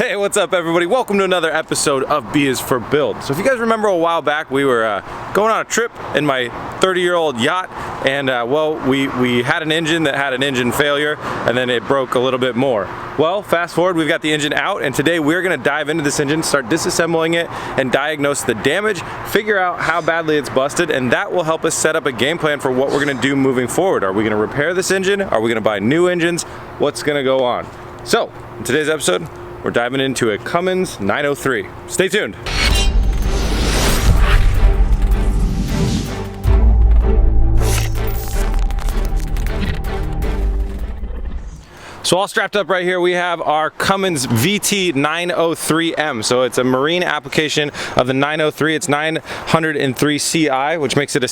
Hey, what's up everybody? Welcome to another episode of B is for Build. So if you guys remember a while back, we were going on a trip in my 30-year-old yacht, and well, we had an engine that had an engine failure, and then it broke a little bit more. Well, fast forward, we've got the engine out, and today we're gonna dive into this engine, start disassembling it, and diagnose the damage, figure out how badly it's busted, and that will help us set up a game plan for what we're gonna do moving forward. Are we gonna repair this engine? Are we gonna buy new engines? What's gonna go on? So, in today's episode, we're diving into a Cummins 903. Stay tuned. So all strapped up right here, we have our Cummins VT903M. So it's a marine application of the 903. It's 903 CI, which makes it a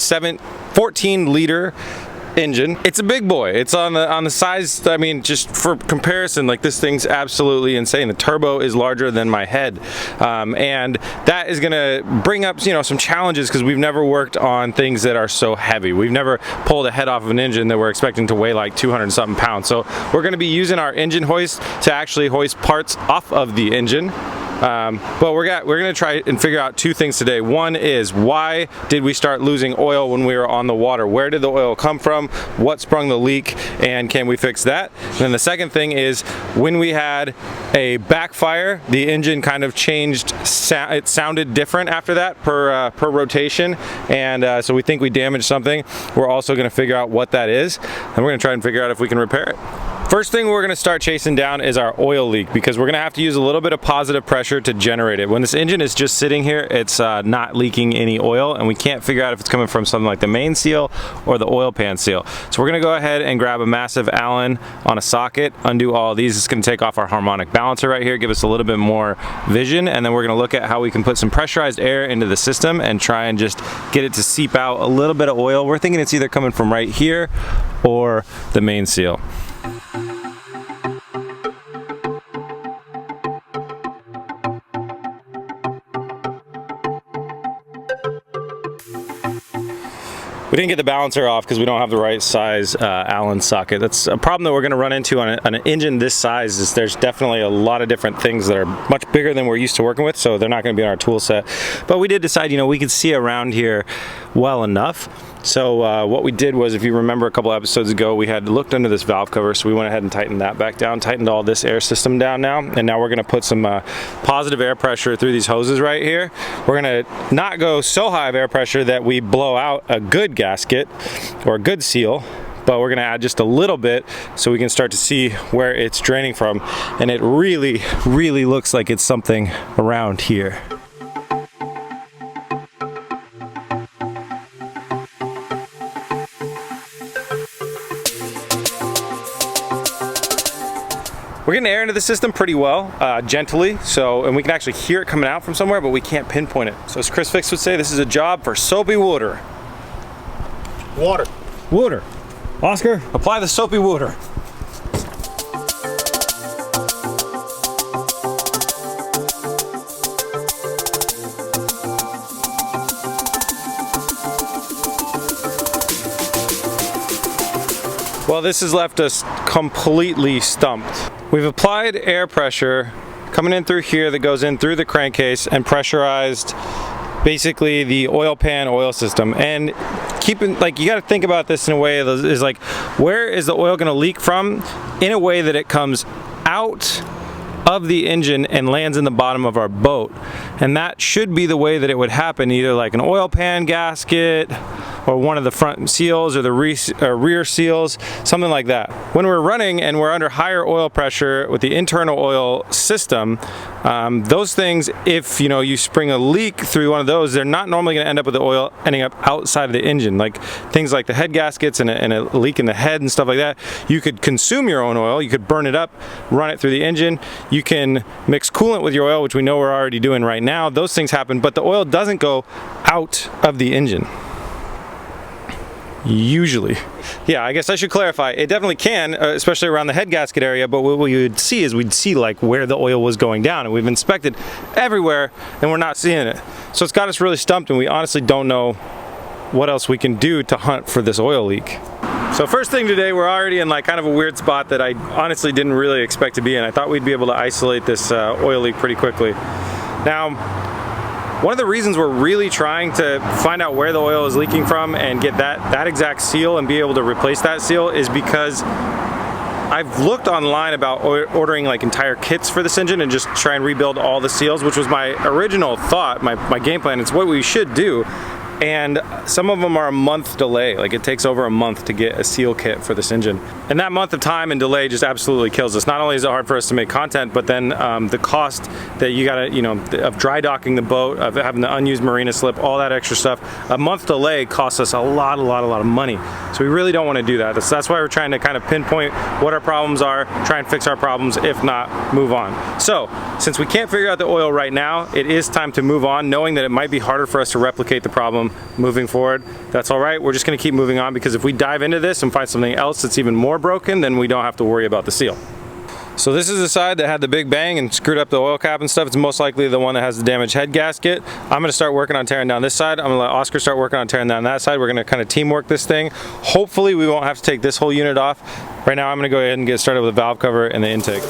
14 liter engine. It's a big boy. It's on the size, I mean, just for comparison, like this thing's absolutely insane. The turbo is larger than my head, and that is gonna bring up, you know, some challenges because we've never worked on things that are so heavy. We've never pulled a head off of an engine that we're expecting to weigh like 200 something pounds. So we're gonna be using our engine hoist to actually hoist parts off of the engine. But we're gonna try and figure out two things today. One is, why did we start losing oil when we were on the water? Where did the oil come from? What sprung the leak? And can we fix that? And then the second thing is, when we had a backfire, the engine kind of changed. It sounded different after that per rotation, and so we think we damaged something. We're also gonna figure out what that is, and we're gonna try and figure out if we can repair it. First thing we're gonna start chasing down is our oil leak, because we're gonna have to use a little bit of positive pressure to generate it. When this engine is just sitting here, it's not leaking any oil, and we can't figure out if it's coming from something like the main seal or the oil pan seal. So we're gonna go ahead and grab a massive Allen on a socket, undo all of these. It's gonna take off our harmonic balancer right here, give us a little bit more vision, and then we're gonna look at how we can put some pressurized air into the system and try and just get it to seep out a little bit of oil. We're thinking it's either coming from right here or the main seal. We didn't get the balancer off because we don't have the right size Allen socket. That's a problem that we're going to run into on an engine this size. Is there's definitely a lot of different things that are much bigger than we're used to working with, so they're not going to be in our tool set. But we did decide, you know, we could see around here well enough. So what we did was, if you remember a couple episodes ago, we had looked under this valve cover, so we went ahead and tightened that back down, tightened all this air system down now, and now we're going to put some positive air pressure through these hoses right here. We're going to not go so high of air pressure that we blow out a good gasket or a good seal, but we're going to add just a little bit so we can start to see where it's draining from, and it really, really looks like it's something around here. We're getting air into the system pretty well, gently, and we can actually hear it coming out from somewhere, but we can't pinpoint it. So as Chris Fix would say, this is a job for soapy water. Water. Water. Oscar, apply the soapy water. Well, this has left us completely stumped. We've applied air pressure coming in through here that goes in through the crankcase and pressurized basically the oil pan oil system. And keeping, like, you got to think about this in a way that is like, where is the oil going to leak from, in a way that it comes out of the engine and lands in the bottom of our boat. And that should be the way that it would happen, either like an oil pan gasket or one of the front seals or the rear seals, something like that. When we're running and we're under higher oil pressure with the internal oil system, those things, if you know you spring a leak through one of those, they're not normally going to end up with the oil ending up outside of the engine. Like things like the head gaskets and a leak in the head and stuff like that, you could consume your own oil, you could burn it up, run it through the engine, you can mix coolant with your oil, which we know we're already doing right now. Those things happen, but the oil doesn't go out of the engine. Usually. Yeah, I guess I should clarify. It definitely can, especially around the head gasket area, but what we would see is we'd see like where the oil was going down, and we've inspected everywhere and we're not seeing it. So it's got us really stumped, and we honestly don't know what else we can do to hunt for this oil leak. So first thing today, we're already in like kind of a weird spot that I honestly didn't really expect to be in. I thought we'd be able to isolate this oil leak pretty quickly. Now, one of the reasons we're really trying to find out where the oil is leaking from and get that exact seal and be able to replace that seal is because I've looked online about ordering like entire kits for this engine and just try and rebuild all the seals, which was my original thought, my game plan. It's what we should do. And some of them are a month delay. Like it takes over a month to get a seal kit for this engine. And that month of time and delay just absolutely kills us. Not only is it hard for us to make content, but then the cost that you gotta, you know, of dry docking the boat, of having the unused marina slip, all that extra stuff. A month delay costs us a lot of money. So we really don't wanna do that. That's why we're trying to kind of pinpoint what our problems are, try and fix our problems, if not, move on. So, since we can't figure out the oil right now, it is time to move on, knowing that it might be harder for us to replicate the problem moving forward. That's all right. We're just going to keep moving on, because if we dive into this and find something else that's even more broken, then we don't have to worry about the seal. So this is the side that had the big bang and screwed up the oil cap and stuff. It's most likely the one that has the damaged head gasket. I'm going to start working on tearing down this side. I'm going to let Oscar start working on tearing down that side. We're going to kind of teamwork this thing. Hopefully we won't have to take this whole unit off. Right now I'm going to go ahead and get started with the valve cover and the intake.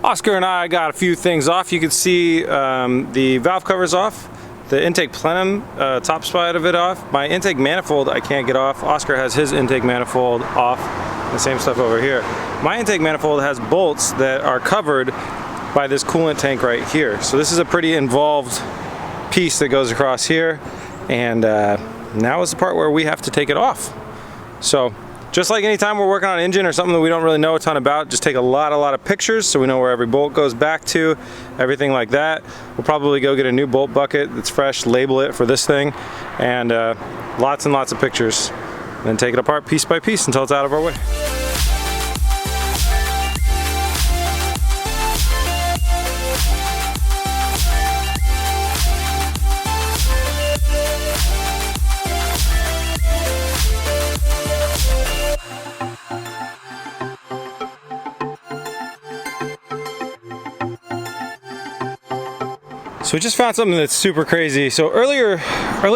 Oscar and I got a few things off. You can see the valve covers off, the intake plenum top side of it off. My intake manifold I can't get off. Oscar has his intake manifold off. The same stuff over here. My intake manifold has bolts that are covered by this coolant tank right here. So this is a pretty involved piece that goes across here, and now is the part where we have to take it off. So just like anytime we're working on an engine or something that we don't really know a ton about, just take a lot of pictures so we know where every bolt goes back to, everything like that. We'll probably go get a new bolt bucket that's fresh, label it for this thing, and lots and lots of pictures. And then take it apart piece by piece until it's out of our way. So we just found something that's super crazy. So earlier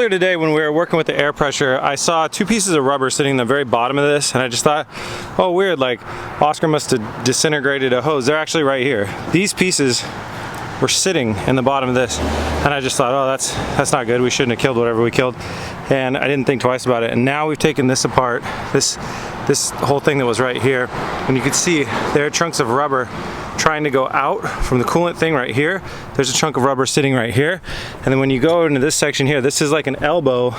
today when we were working with the air pressure, I saw two pieces of rubber sitting in the very bottom of this, and I just thought, oh weird, like Oscar must have disintegrated a hose. They're actually right here. These pieces were sitting in the bottom of this, and I just thought, oh that's not good. We shouldn't have killed whatever we killed, and I didn't think twice about it. And now we've taken this apart, this whole thing that was right here, and you can see there are chunks of rubber trying to go out from the coolant thing right here. There's a chunk of rubber sitting right here, and then when you go into this section here, this is like an elbow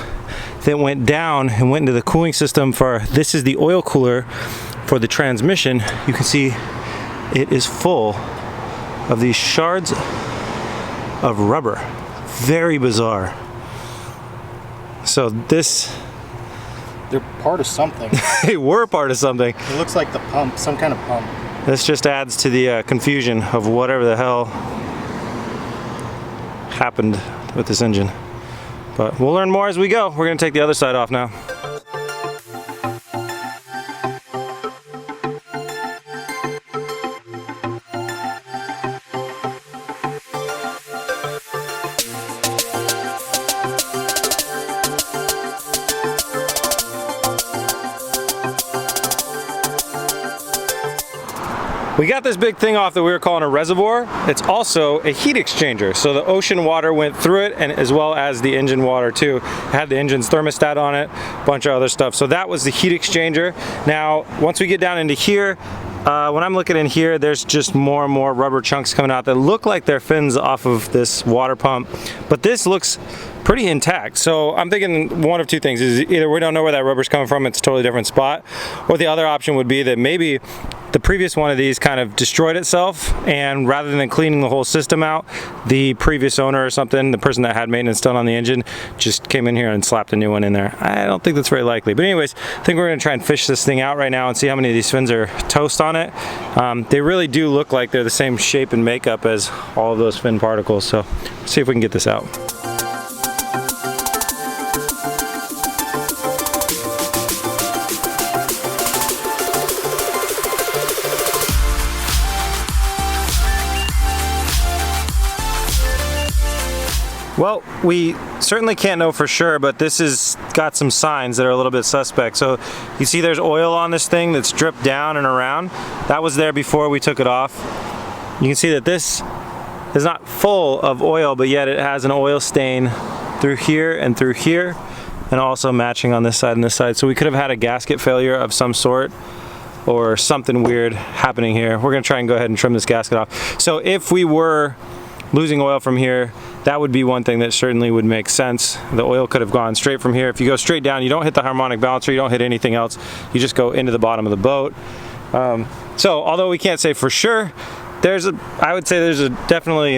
that went down and went into the cooling system for, this is the oil cooler for the transmission. You can see it is full of these shards of rubber. Very bizarre. So this, they're part of something. they were part of something. It looks like the pump, some kind of pump. This just adds to the confusion of whatever the hell happened with this engine. But we'll learn more as we go. We're gonna take the other side off now. We got this big thing off that we were calling a reservoir. It's also a heat exchanger. So the ocean water went through it, and as well as the engine water too. It had the engine's thermostat on it, a bunch of other stuff. So that was the heat exchanger. Now, once we get down into here, when I'm looking in here, there's just more and more rubber chunks coming out that look like they're fins off of this water pump. But this looks pretty intact. So I'm thinking one of two things is either we don't know where that rubber's coming from, it's a totally different spot, or the other option would be that maybe the previous one of these kind of destroyed itself, and rather than cleaning the whole system out, the previous owner or something, the person that had maintenance done on the engine, just came in here and slapped a new one in there. I don't think that's very likely, but anyways, I think we're going to try and fish this thing out right now and see how many of these fins are toast on it. They really do look like they're the same shape and makeup as all of those fin particles, so let's see if we can get this out. Well, we certainly can't know for sure, but this has got some signs that are a little bit suspect. So you see there's oil on this thing that's dripped down and around. That was there before we took it off. You can see that this is not full of oil, but yet it has an oil stain through here, and also matching on this side and this side. So we could have had a gasket failure of some sort, or something weird happening here. We're gonna try and go ahead and trim this gasket off. So if we were losing oil from here, that would be one thing that certainly would make sense. The oil could have gone straight from here. If you go straight down, you don't hit the harmonic balancer, you don't hit anything else, you just go into the bottom of the boat. So although we can't say for sure, I would say there's definitely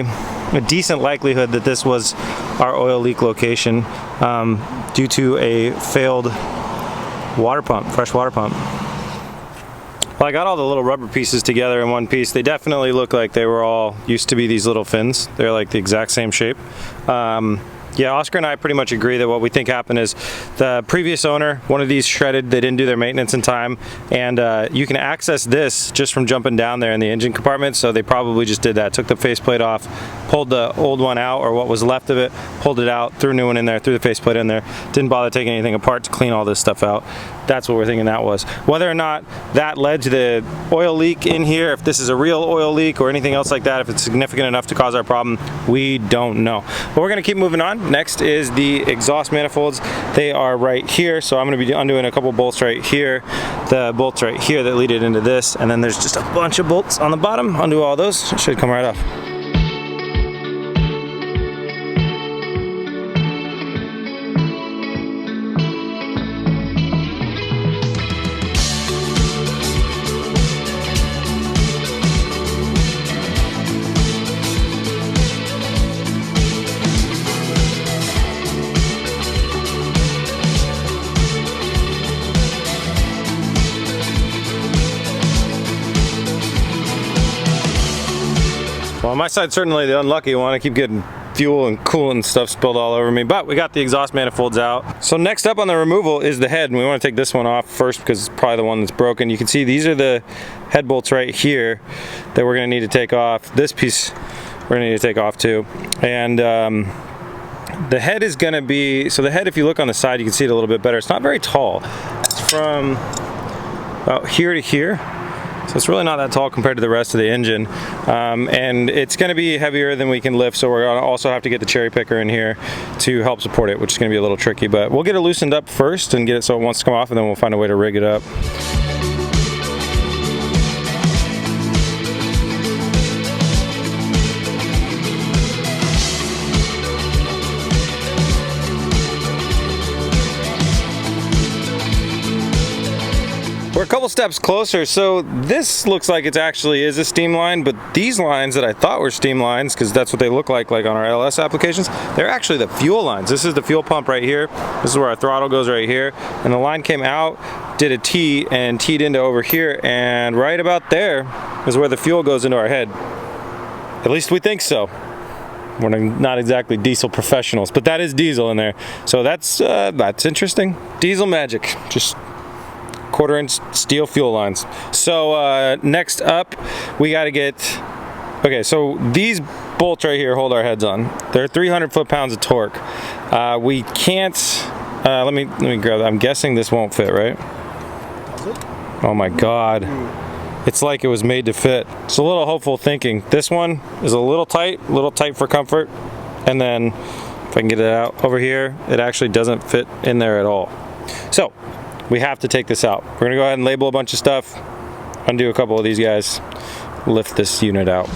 a decent likelihood that this was our oil leak location due to a failed water pump, fresh water pump. Well, I got all the little rubber pieces together in one piece. They definitely look like they were all used to be these little fins. They're like the exact same shape. Yeah, Oscar and I pretty much agree that what we think happened is the previous owner, one of these shredded, they didn't do their maintenance in time, and you can access this just from jumping down there in the engine compartment, so they probably just did that, took the faceplate off, pulled the old one out, or what was left of it, pulled it out, threw a new one in there, threw the faceplate in there, didn't bother taking anything apart to clean all this stuff out. That's what we're thinking that was. Whether or not that led to the oil leak in here, if this is a real oil leak or anything else like that, if it's significant enough to cause our problem, we don't know. But we're gonna keep moving on. Next is the exhaust manifolds. They are right here, so I'm gonna be undoing a couple bolts right here, the bolts right here that lead it into this, and then there's just a bunch of bolts on the bottom. Undo all those, it should come right off. Well, on my side, certainly the unlucky one. I keep getting fuel and coolant and stuff spilled all over me, but we got the exhaust manifolds out. So next up on the removal is the head, and we want to take this one off first because it's probably the one that's broken. You can see these are the head bolts right here that we're going to need to take off. This piece we're going to need to take off too. And the head is going to be, so the head, if you look on the side, you can see it a little bit better. It's not very tall. It's from about here to here. So it's really not that tall compared to the rest of the engine, and it's going to be heavier than we can lift, so we're going to also have to get the cherry picker in here to help support it, which is going to be a little tricky, but we'll get it loosened up first and get it so it wants to come off, and then we'll find a way to rig it up. We're a couple steps closer, so this looks like it actually is a steam line, but these lines that I thought were steam lines, because that's what they look like on our LS applications, they're actually the fuel lines. This is the fuel pump right here. This is where our throttle goes right here, and the line came out, did a T, and T'd into over here, and right about there is where the fuel goes into our head. At least we think so. We're not exactly diesel professionals, but that is diesel in there. So that's interesting. Diesel magic. Just quarter-inch steel fuel lines. So next up, we got to get. Okay, so these bolts right here hold our heads on. They're 300 foot-pounds of torque. We can't. Let me grab that. I'm guessing this won't fit, right? Oh my God! It's like it was made to fit. It's a little hopeful thinking. This one is a little tight for comfort, and then if I can get it out over here, it actually doesn't fit in there at all. So we have to take this out. We're gonna go ahead and label a bunch of stuff, undo a couple of these guys, lift this unit out.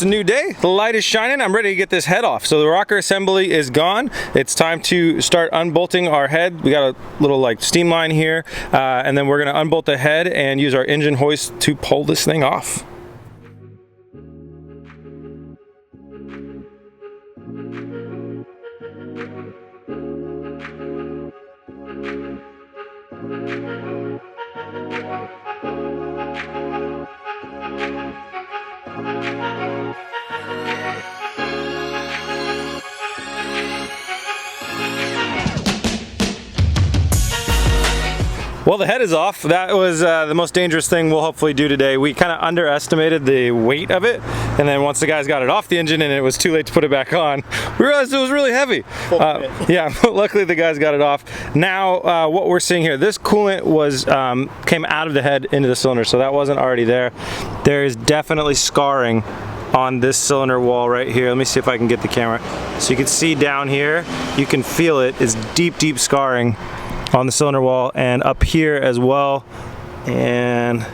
It's a new day, the light is shining, I'm ready to get this head off. So the rocker assembly is gone. It's time to start unbolting our head. We got a little like steam line here, and then we're gonna unbolt the head and use our engine hoist to pull this thing off. Well, the head is off. That was the most dangerous thing we'll hopefully do today. We kind of underestimated the weight of it, and then once the guys got it off the engine and it was too late to put it back on, we realized it was really heavy. Yeah, but luckily the guys got it off. Now, what we're seeing here, this coolant was came out of the head into the cylinder, so that wasn't already there. There is definitely scarring on this cylinder wall right here. Let me see if I can get the camera. So you can see down here, you can feel it is deep, deep scarring on the cylinder wall and up here as well. And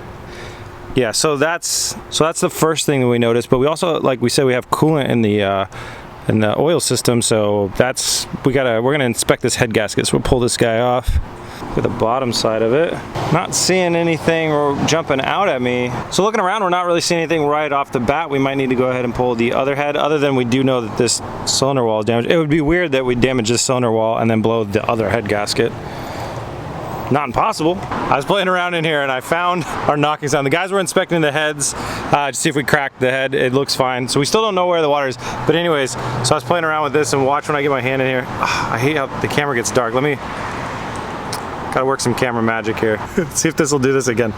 yeah, so that's the first thing that we noticed. But we also, like we said, we have coolant in the oil system, so we're gonna inspect this head gasket. So we'll pull this guy off. Look at the bottom side of it. Not seeing anything or jumping out at me. So looking around, we're not really seeing anything right off the bat. We might need to go ahead and pull the other head, other than we do know that this cylinder wall is damaged. It would be weird that we damage this cylinder wall and then blow the other head gasket. Not impossible. I was playing around in here and I found our knocking sound. The guys were inspecting the heads to see if we cracked the head. It looks fine. So we still don't know where the water is. But anyways, so I was playing around with this, and watch when I get my hand in here. I hate how the camera gets dark. Gotta work some camera magic here. See if this will do this again.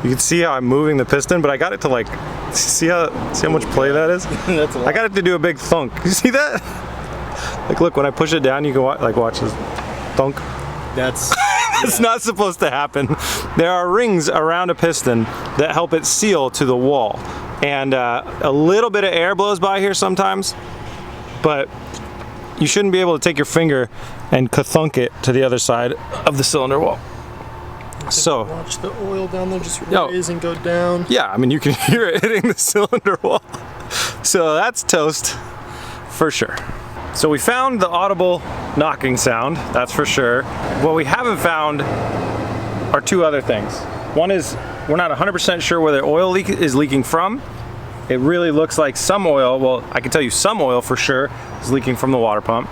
You can see how I'm moving the piston, but I got it to like, see how much play that is? That's a lot. I got it to do a big thunk. You see that? Like look, when I push it down, you can watch this thunk. That's It's not supposed to happen. There are rings around a piston that help it seal to the wall, and a little bit of air blows by here sometimes, but you shouldn't be able to take your finger and ka-thunk it to the other side of the cylinder wall. So watch the oil down there just raise and go down. Yeah, I mean you can hear it hitting the cylinder wall. So that's toast for sure. So we found the audible knocking sound, that's for sure. What we haven't found are two other things. One is we're not 100% sure where the oil leak is leaking from. It really looks like some oil, well, I can tell you some oil for sure is leaking from the water pump.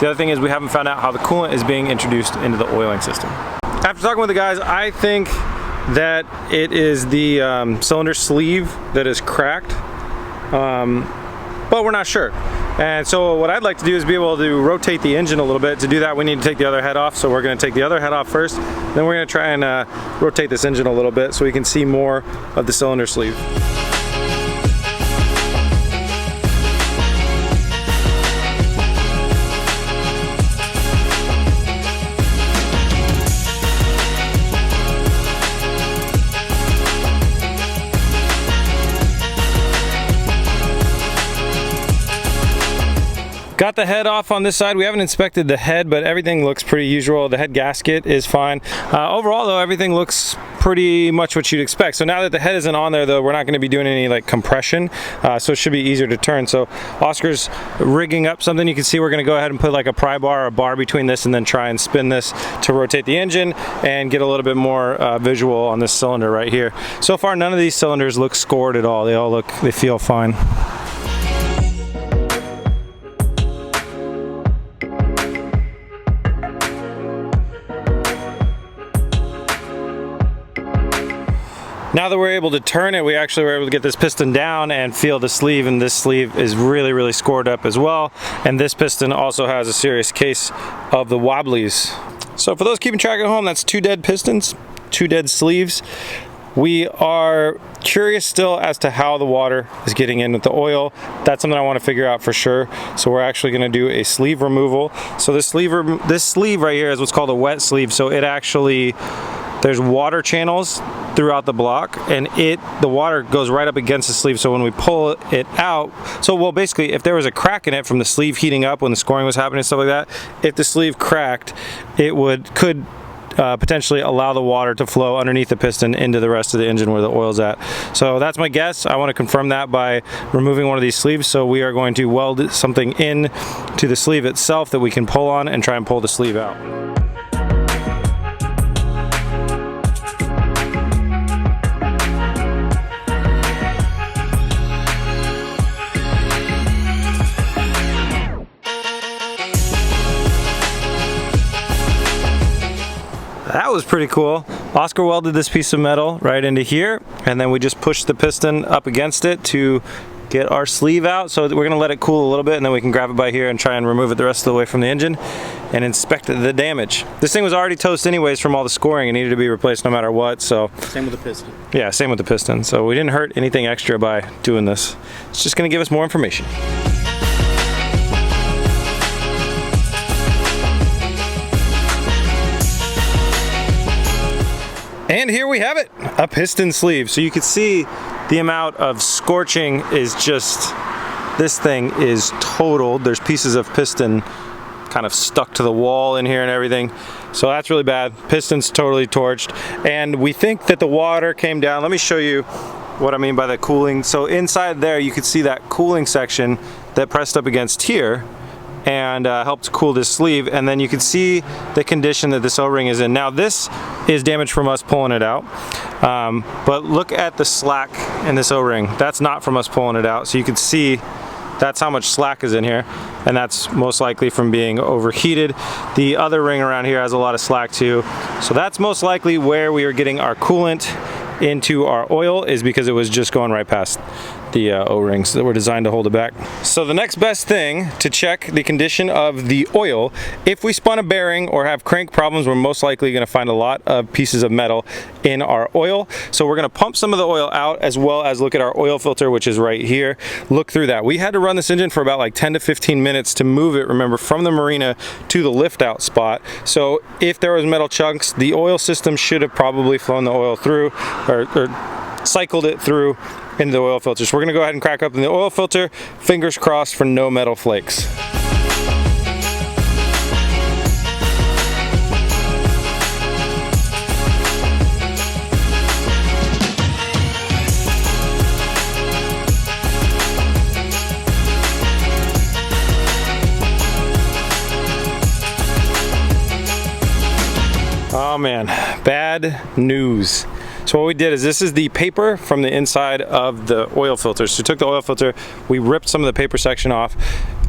The other thing is we haven't found out how the coolant is being introduced into the oiling system. After talking with the guys, I think that it is the cylinder sleeve that is cracked, but we're not sure. And so what I'd like to do is be able to rotate the engine a little bit. To do that, we need to take the other head off. So we're going to take the other head off first. Then we're going to try and rotate this engine a little bit so we can see more of the cylinder sleeve. Got the head off on this side. We haven't inspected the head, but everything looks pretty usual. The head gasket is fine. Overall though, everything looks pretty much what you'd expect. So now that the head isn't on there though, we're not going to be doing any like compression, so it should be easier to turn. So Oscar's rigging up something. You can see we're going to go ahead and put like a pry bar or a bar between this and then try and spin this to rotate the engine and get a little bit more visual on this cylinder right here. So far none of these cylinders look scored at all. They feel fine. Now that we're able to turn it, we actually were able to get this piston down and feel the sleeve, and this sleeve is really, really scored up as well. And this piston also has a serious case of the wobblies. So for those keeping track at home, that's 2 dead pistons, 2 dead sleeves. We are curious still as to how the water is getting in with the oil. That's something I want to figure out for sure. So we're actually going to do a sleeve removal. So this sleeve right here is what's called a wet sleeve. So it actually, there's water channels throughout the block, and the water goes right up against the sleeve. So when we pull it out, well basically if there was a crack in it from the sleeve heating up when the scoring was happening and stuff like that, if the sleeve cracked, it could potentially allow the water to flow underneath the piston into the rest of the engine where the oil's at. So that's my guess. I want to confirm that by removing one of these sleeves. So we are going to weld something in to the sleeve itself that we can pull on and try and pull the sleeve out. That was pretty cool. Oscar welded this piece of metal right into here, and then we just pushed the piston up against it to get our sleeve out. So we're gonna let it cool a little bit, and then we can grab it by here and try and remove it the rest of the way from the engine and inspect the damage. This thing was already toast anyways from all the scoring. It needed to be replaced no matter what. So same with the piston. Yeah, same with the piston. So we didn't hurt anything extra by doing this. It's just gonna give us more information. And here we have it, a piston sleeve. So you can see the amount of scorching is just, this thing is totaled. There's pieces of piston kind of stuck to the wall in here and everything. So that's really bad. Piston's totally torched. And we think that the water came down. Let me show you what I mean by the cooling. So inside there, you can see that cooling section that pressed up against here and helped cool this sleeve, and then you can see the condition that this O-ring is in. Now this is damage from us pulling it out, but look at the slack in this O-ring. That's not from us pulling it out, so you can see that's how much slack is in here, and that's most likely from being overheated. The other ring around here has a lot of slack too, so that's most likely where we are getting our coolant into our oil, is because it was just going right past the O-rings that were designed to hold it back. So the next best thing to check the condition of the oil, if we spun a bearing or have crank problems, we're most likely going to find a lot of pieces of metal in our oil. So we're going to pump some of the oil out, as well as look at our oil filter, which is right here. Look through that. We had to run this engine for about like 10 to 15 minutes to move it, remember, from the marina to the lift out spot. So if there was metal chunks, the oil system should have probably flown the oil through, or cycled it through into the oil filter. So we're gonna go ahead and crack open the oil filter, fingers crossed for no metal flakes. Oh man, bad news. So what we did is, this is the paper from the inside of the oil filter. So we took the oil filter, we ripped some of the paper section off.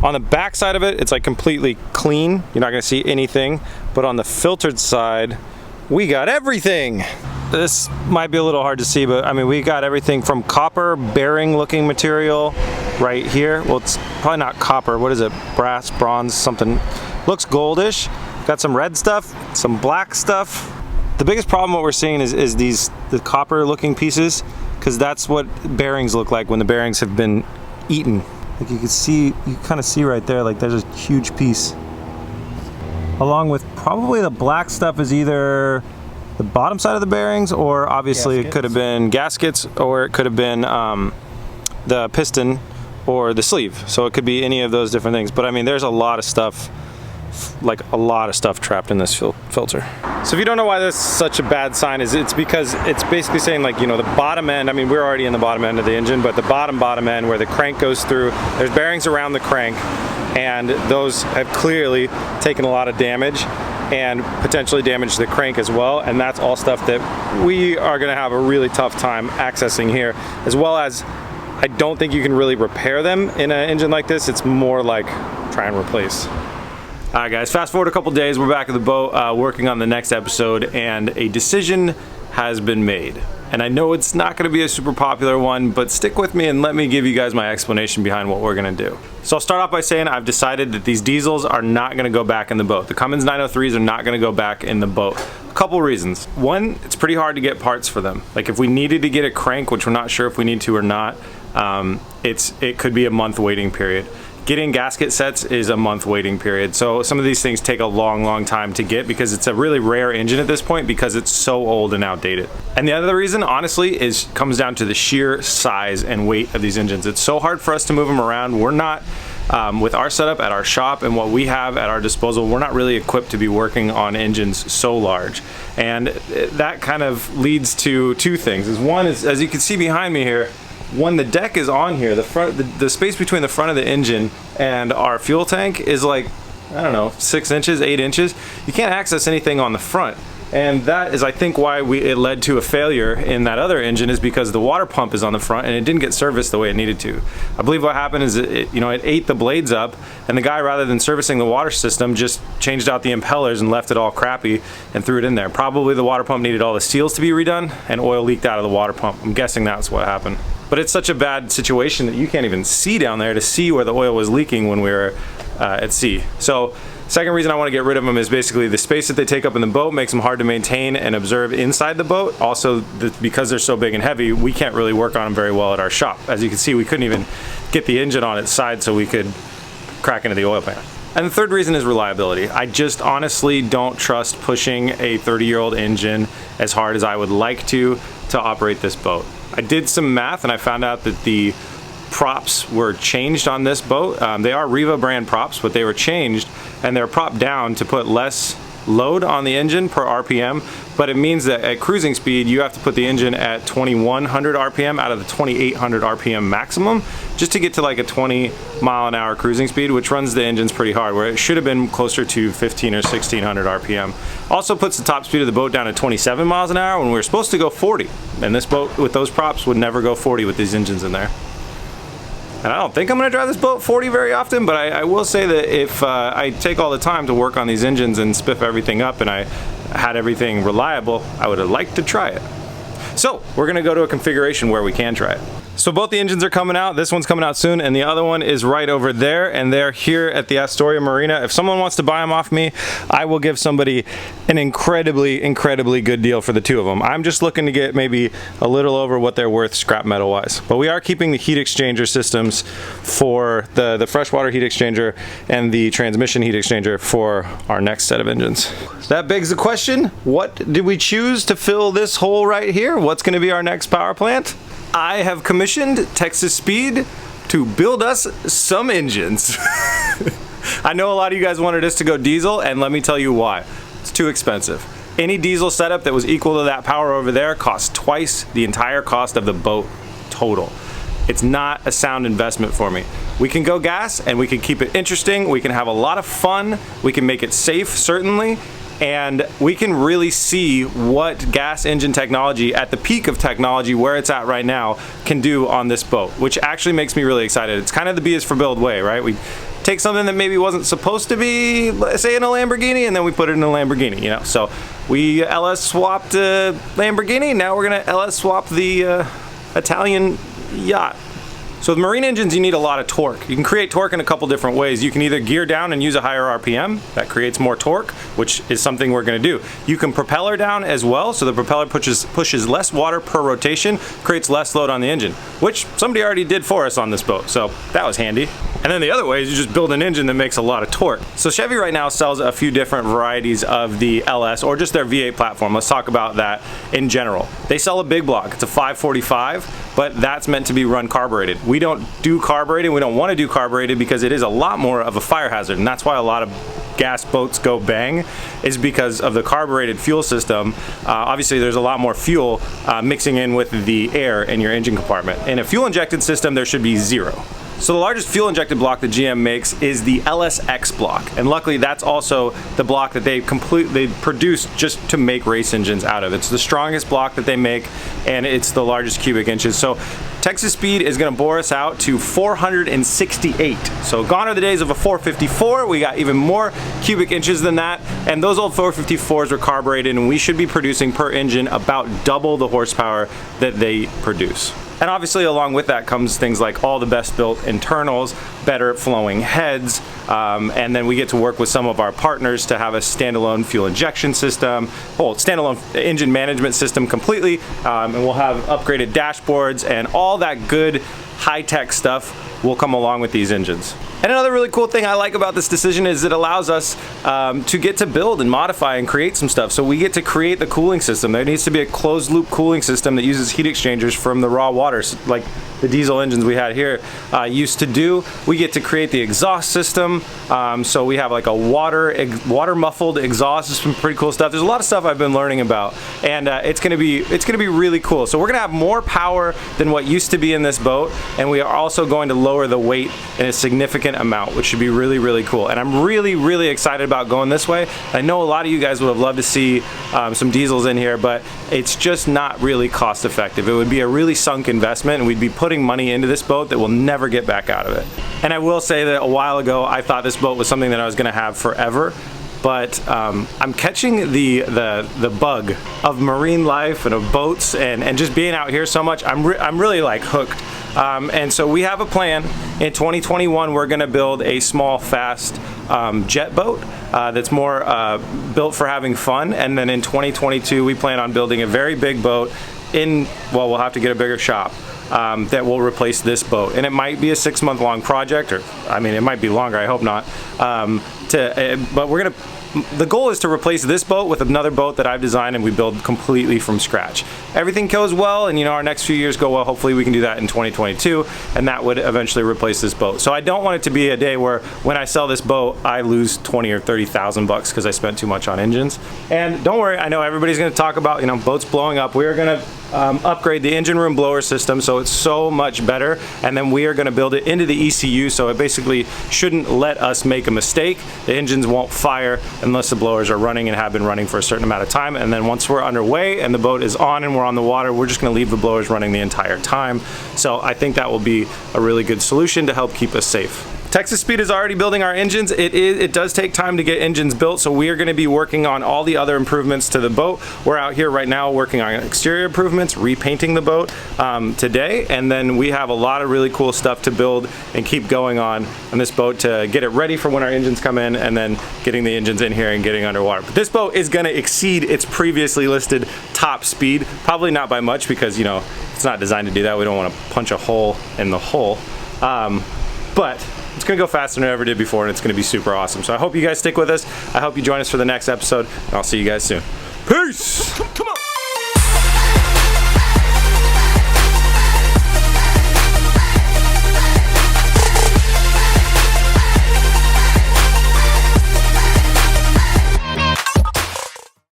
On the back side of it, it's like completely clean. You're not gonna see anything. But on the filtered side, we got everything. This might be a little hard to see, but I mean, we got everything from copper bearing looking material right here. Well, it's probably not copper. What is it? Brass, bronze, something. Looks goldish. Got some red stuff, some black stuff. The biggest problem what we're seeing is the copper looking pieces, because that's what bearings look like when the bearings have been eaten. Like you can see, you kind of see right there, like there's a huge piece. Along with probably the black stuff is either the bottom side of the bearings, or obviously gaskets. It could have been gaskets, or it could have been the piston or the sleeve. So it could be any of those different things. But I mean, there's a lot of stuff, like a lot of stuff trapped in this filter. So if you don't know why this is such a bad sign, is it's because it's basically saying, like, you know, the bottom end, I mean, we're already in the bottom end of the engine, but the bottom end where the crank goes through, there's bearings around the crank, and those have clearly taken a lot of damage and potentially damaged the crank as well. And that's all stuff that we are gonna have a really tough time accessing here, as well as I don't think you can really repair them in an engine like this. It's more like try and replace. All right guys, fast forward a couple days, we're back at the boat working on the next episode, and a decision has been made. And I know it's not gonna be a super popular one, but stick with me and let me give you guys my explanation behind what we're gonna do. So I'll start off by saying I've decided that these diesels are not gonna go back in the boat. The Cummins 903s are not gonna go back in the boat. A couple reasons. One, it's pretty hard to get parts for them. Like if we needed to get a crank, which we're not sure if we need to or not, it could be a month waiting period. Getting gasket sets is a month waiting period. So some of these things take a long time to get, because it's a really rare engine at this point because it's so old and outdated. And the other reason, honestly, comes down to the sheer size and weight of these engines. It's so hard for us to move them around. We're not With our setup at our shop and what we have at our disposal, we're not really equipped to be working on engines so large. And that kind of leads to two things. One is, as you can see behind me here, when the deck is on here, the space between the front of the engine and our fuel tank is like, I don't know, 6 inches, 8 inches. You can't access anything on the front. And that is, I think, why it led to a failure in that other engine, is because the water pump is on the front and it didn't get serviced the way it needed to. I believe what happened is it ate the blades up, and the guy, rather than servicing the water system, just changed out the impellers and left it all crappy and threw it in there. Probably the water pump needed all the seals to be redone and oil leaked out of the water pump. I'm guessing that's what happened. But it's such a bad situation that you can't even see down there to see where the oil was leaking when we were at sea. So second reason I want to get rid of them is basically the space that they take up in the boat makes them hard to maintain and observe inside the boat. Also, because they're so big and heavy, we can't really work on them very well at our shop. As you can see, we couldn't even get the engine on its side so we could crack into the oil pan. And the third reason is reliability. I just honestly don't trust pushing a 30-year-old engine as hard as I would like to operate this boat. I did some math and I found out that the props were changed on this boat. They are Riva brand props, but they were changed and they're propped down to put less load on the engine per RPM, but it means that at cruising speed you have to put the engine at 2100 RPM out of the 2800 RPM maximum just to get to like a 20 mile an hour cruising speed, which runs the engines pretty hard, where it should have been closer to 15 or 1600 RPM. Also puts the top speed of the boat down to 27 miles an hour when we were supposed to go 40, and this boat with those props would never go 40 with these engines in there. And I don't think I'm going to drive this boat 40 very often, but I will say that if I take all the time to work on these engines and spiff everything up and I had everything reliable, I would have liked to try it. So we're going to go to a configuration where we can try it. So both the engines are coming out. This one's coming out soon, and the other one is right over there, and they're here at the Astoria Marina. If someone wants to buy them off me, I will give somebody an incredibly, incredibly good deal for the two of them. I'm just looking to get maybe a little over what they're worth scrap metal wise. But we are keeping the heat exchanger systems for the freshwater heat exchanger and the transmission heat exchanger for our next set of engines. That begs the question, what did we choose to fill this hole right here? What's going to be our next power plant? I have commissioned Texas Speed to build us some engines. I know a lot of you guys wanted us to go diesel, and let me tell you why. It's too expensive. Any diesel setup that was equal to that power over there costs twice the entire cost of the boat total. It's not a sound investment for me. We can go gas and we can keep it interesting. We can have a lot of fun. We can make it safe, certainly. And we can really see what gas engine technology at the peak of technology, where it's at right now, can do on this boat, which actually makes me really excited. It's kind of the B is for build way, right? We take something that maybe wasn't supposed to be, say, in a Lamborghini, and then we put it in a Lamborghini, you know? So we LS swapped a Lamborghini, now we're gonna LS swap the Italian yacht. So with marine engines, you need a lot of torque. You can create torque in a couple different ways. You can either gear down and use a higher RPM, that creates more torque, which is something we're gonna do. You can propeller down as well, so the propeller pushes less water per rotation, creates less load on the engine, which somebody already did for us on this boat, so that was handy. And then the other way is you just build an engine that makes a lot of torque. So Chevy right now sells a few different varieties of the LS, or just their V8 platform. Let's talk about that in general. They sell a big block, it's a 545, but that's meant to be run carbureted. We don't do carbureted, we don't want to do carbureted because it is a lot more of a fire hazard, and that's why a lot of gas boats go bang, is because of the carbureted fuel system. Obviously there's a lot more fuel mixing in with the air in your engine compartment. In a fuel injected system there should be zero. So the largest fuel injected block that GM makes is the LSX block, and luckily that's also the block that they produce just to make race engines out of. It's the strongest block that they make, and it's the largest cubic inches. So Texas Speed is going to bore us out to 468. So gone are the days of a 454. We got even more cubic inches than that, and those old 454s were carbureted, and we should be producing per engine about double the horsepower that they produce. And obviously along with that comes things like all the best built internals, better flowing heads, and then we get to work with some of our partners to have a standalone fuel injection system, standalone engine management system completely, and we'll have upgraded dashboards and all that good high-tech stuff will come along with these engines. And another really cool thing I like about this decision is it allows us to get to build and modify and create some stuff. So we get to create the cooling system. There needs to be a closed loop cooling system that uses heat exchangers from the raw water, like the diesel engines we had here used to do. We get to create the exhaust system. So we have like a water muffled exhaust. There's some pretty cool stuff. There's a lot of stuff I've been learning about, and it's gonna be really cool. So we're gonna have more power than what used to be in this boat, and we are also going to lower the weight in a significant amount, which should be really cool. And I'm really excited about going this way. I know a lot of you guys would have loved to see some diesels in here, but it's just not really cost effective. It would be a really sunk investment, and we'd be putting money into this boat that we'll never get back out of it. And I will say that a while ago I thought this boat was something that I was gonna have forever, but I'm catching the bug of marine life and of boats and just being out here so much. I'm really like hooked. And so we have a plan. In 2021 we're gonna build a small fast jet boat that's more built for having fun, and then in 2022 we plan on building a very big boat well, we'll have to get a bigger shop that will replace this boat, and it might be a 6-month-long project, or I mean it might be longer, I hope not, but the goal is to replace this boat with another boat that I've designed and we build completely from scratch. Everything goes well, and our next few years go well, hopefully we can do that in 2022, and that would eventually replace this boat. So I don't want it to be a day where when I sell this boat I lose 20 or 30,000 bucks because I spent too much on engines. And don't worry, I know everybody's going to talk about boats blowing up. We are going to upgrade the engine room blower system so it's so much better, and then we are going to build it into the ECU so it basically shouldn't let us make a mistake. The engines won't fire unless the blowers are running and have been running for a certain amount of time, and then once we're underway and the boat is on and we're on the water, we're just going to leave the blowers running the entire time. So I think that will be a really good solution to help keep us safe. Texas Speed is already building our engines. It does take time to get engines built, so we are going to be working on all the other improvements to the boat. We're out here right now working on exterior improvements, repainting the boat today, and then we have a lot of really cool stuff to build and keep going on this boat to get it ready for when our engines come in, and then getting the engines in here and getting underwater. But this boat is going to exceed its previously listed top speed, probably not by much because it's not designed to do that. We don't want to punch a hole in the hull, but it's gonna go faster than it ever did before, and it's gonna be super awesome. So I hope you guys stick with us. I hope you join us for the next episode, and I'll see you guys soon. Peace! Come on!